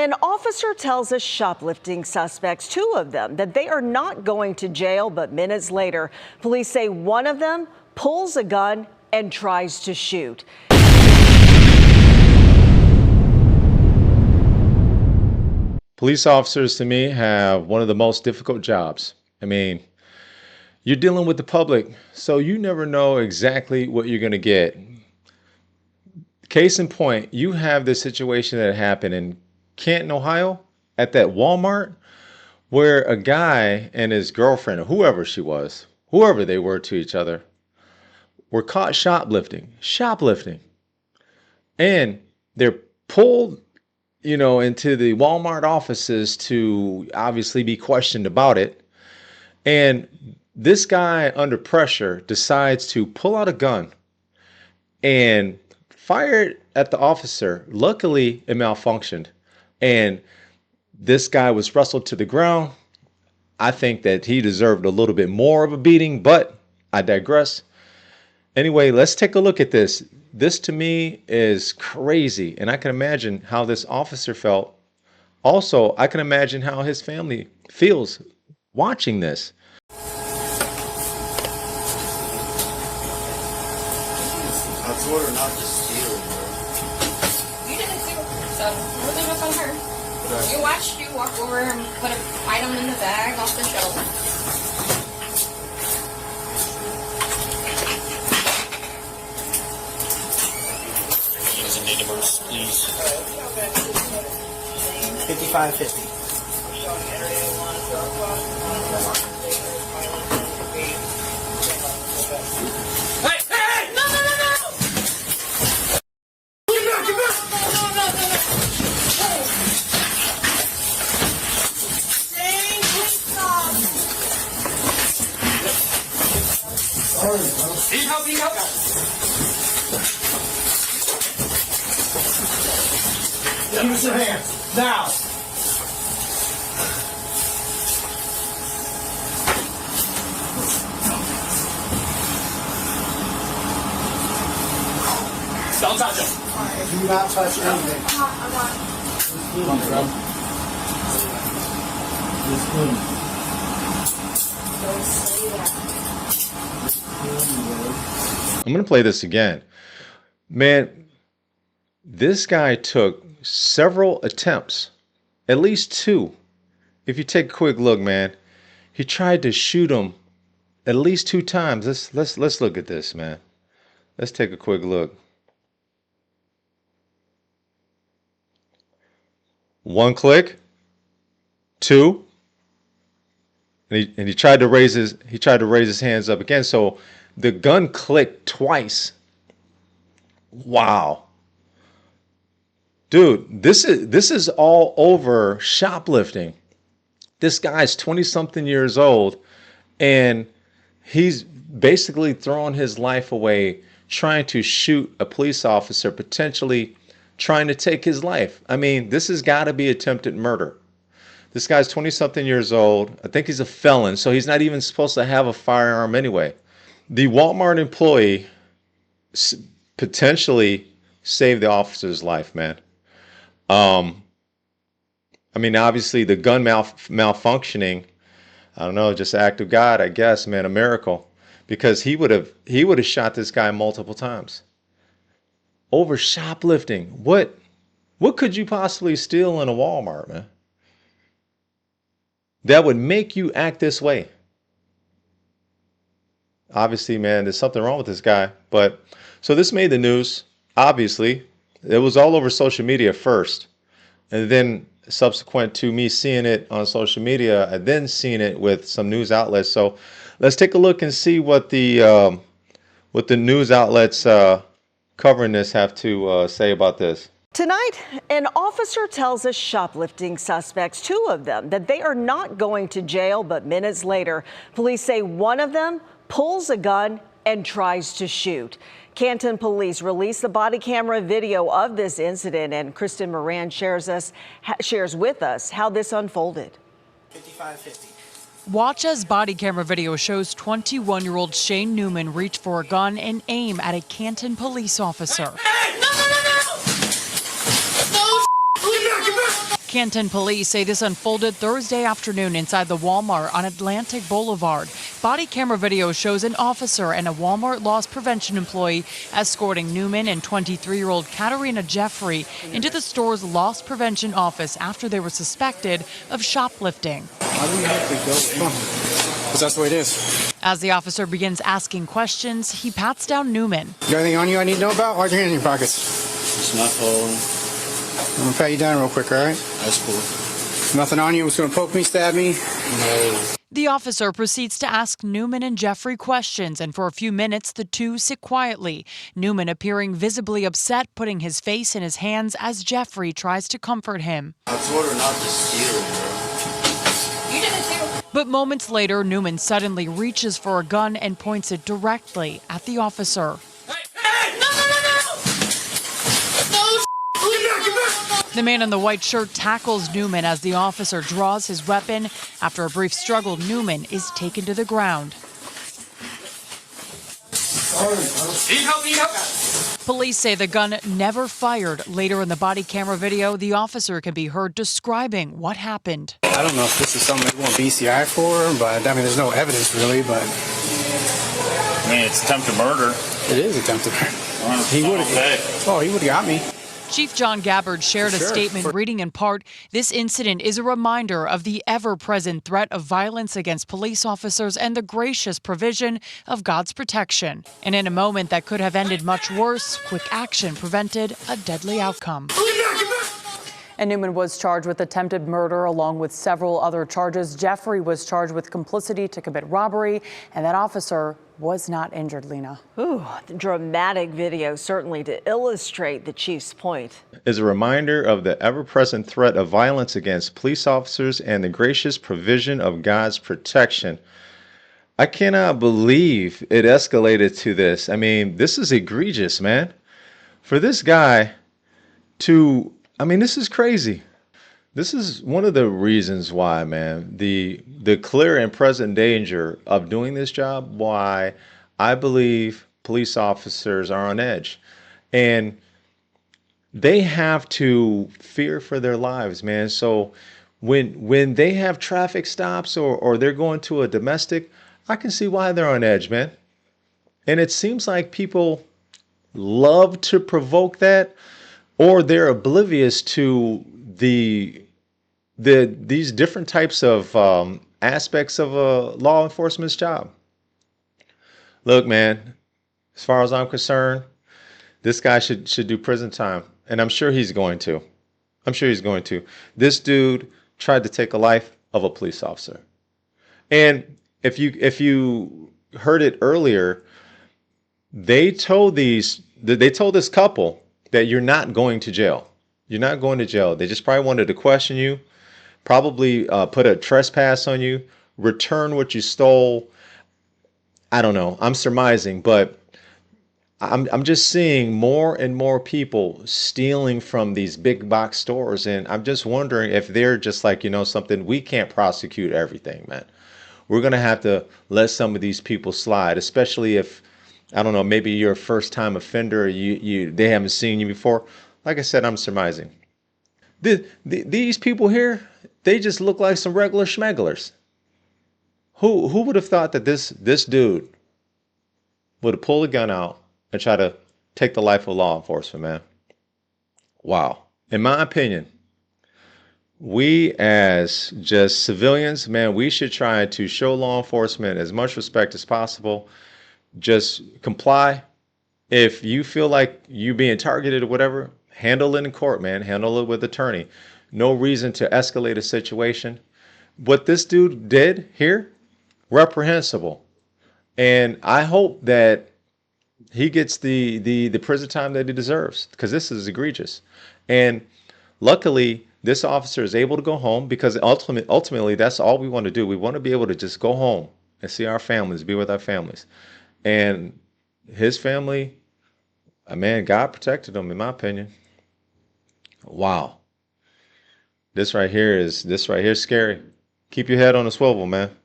An officer tells us shoplifting suspects, two of them, that they are not going to jail, but minutes later, police say one of them pulls a gun and tries to shoot. Police officers, to me, have one of the most difficult jobs. I mean, you're dealing with the public, so you never know exactly what you're going to get. Case in point, you have this situation that happened in Canton, Ohio, at that Walmart, where a guy and his girlfriend, or whoever she was, whoever they were to each other, were caught shoplifting. And they're pulled, into the Walmart offices to obviously be questioned about it. And this guy, under pressure, decides to pull out a gun and fire it at the officer. Luckily, it malfunctioned. And this guy was wrestled to the ground. I think that he deserved a little bit more of a beating, but I digress. Anyway, let's take a look at this. This to me is crazy, and I can imagine how this officer felt. Also, I can imagine how his family feels watching this. I told her not to steal, bro. You didn't do it, so we'll leave it on her. Okay. You watched you walk over and put an item in the bag off the shelf. Neighbors, please. 55.50. Hey! No! Get back! No! Need help! Give us your hands, now! Don't touch him! Do not touch anything. I'm going to play this again. Man, this guy took several attempts, at least two. If you take a quick look, man, he tried to shoot him at least 2 times. Let's look at this, man. Let's take a quick look. 1 click, 2, and he tried to raise his hands up again. So the gun clicked twice. Wow. Dude, this is all over shoplifting. This guy's 20-something years old, and he's basically throwing his life away trying to shoot a police officer, potentially trying to take his life. I mean, this has got to be attempted murder. This guy's 20-something years old. I think he's a felon, so he's not even supposed to have a firearm anyway. The Walmart employee potentially saved the officer's life, man. I mean, obviously the gun malfunctioning, I don't know, just an act of God, I guess, man, a miracle, because he would have shot this guy multiple times over shoplifting. What could you possibly steal in a Walmart, man, that would make you act this way? Obviously, man, there's something wrong with this guy. But so this made the news. Obviously, it was all over social media first, and then subsequent to me seeing it on social media, I then seen it with some news outlets. So let's take a look and see what the news outlets covering this have to say about this. Tonight, an officer tells us shoplifting suspects, two of them, that they are not going to jail, but minutes later, police say one of them pulls a gun and tries to shoot. Canton police released the body camera video of this incident, and Kristen Moran shares with us how this unfolded. 55.50. Watch as body camera video shows 21-year-old Shane Newman reach for a gun and aim at a Canton police officer. Hey! No! Canton police say this unfolded Thursday afternoon inside the Walmart on Atlantic Boulevard. Body camera video shows an officer and a Walmart loss prevention employee escorting Newman and 23-year-old Katerina D into the store's loss prevention office after they were suspected of shoplifting. Why do we have to go in? Because that's the way it is. As the officer begins asking questions, he pats down Newman. You got anything on you I need to know about? Why'd your hand in your pockets? It's not falling. I'm gonna pat you down real quick, all right? That's cool. Nothing on you was gonna poke me, stab me? No. The officer proceeds to ask Newman and Jeffrey questions, and for a few minutes, the two sit quietly. Newman appearing visibly upset, putting his face in his hands as Jeffrey tries to comfort him. I told her not to steal, bro. You did it too. But moments later, Newman suddenly reaches for a gun and points it directly at the officer. Hey! No! Get back! The man in the white shirt tackles Newman as the officer draws his weapon. After a brief struggle, Newman is taken to the ground. Need help? Police say the gun never fired. Later in the body camera video, the officer can be heard describing what happened. I don't know if this is something they want BCI for, but I mean, there's no evidence really, but I mean, it's attempted murder. it is attempted murder. He would have got me. Chief John Gabbard shared a Sure. statement reading in part, "This incident is a reminder of the ever-present threat of violence against police officers and the gracious provision of God's protection. And in a moment that could have ended much worse, quick action prevented a deadly outcome." And Newman was charged with attempted murder along with several other charges. Jeffrey was charged with complicity to commit robbery, and that officer was not injured, Lena. Ooh, the dramatic video certainly to illustrate the chief's point. Is a reminder of the ever-present threat of violence against police officers and the gracious provision of God's protection. I cannot believe it escalated to this. I mean, this is egregious, man. For this guy to, this is crazy. This is one of the reasons why, man, the clear and present danger of doing this job, why I believe police officers are on edge. And they have to fear for their lives, man. So when they have traffic stops or they're going to a domestic, I can see why they're on edge, man. And it seems like people love to provoke that, or they're oblivious to these different types of aspects of a law enforcement's job. Look, man, as far as I'm concerned, this guy should do prison time, and I'm sure he's going to. This dude tried to take a life of a police officer, and if you heard it earlier, they told this couple that you're not going to jail. You're not going to jail. They just probably wanted to question you, probably put a trespass on you, return what you stole. I don't know. I'm surmising, but I'm just seeing more and more people stealing from these big box stores, and I'm just wondering if they're just like, something, we can't prosecute everything, man. We're gonna have to let some of these people slide, especially if, I don't know, maybe you're a first-time offender, they haven't seen you before. Like I said, I'm surmising. These people here, they just look like some regular schmegglers. Who would have thought that this dude would have pulled a gun out and try to take the life of law enforcement, man? Wow. In my opinion, we as just civilians, man, we should try to show law enforcement as much respect as possible. Just comply. If you feel like you being targeted or whatever, handle it in court, man. Handle it with attorney. No reason to escalate a situation. What this dude did here, reprehensible. And I hope that he gets the prison time that he deserves, because this is egregious. And luckily, this officer is able to go home, because ultimately that's all we want to do. We want to be able to just go home and see our families, be with our families. And his family, man, God protected him, in my opinion. Wow. This right here is scary. Keep your head on a swivel, man.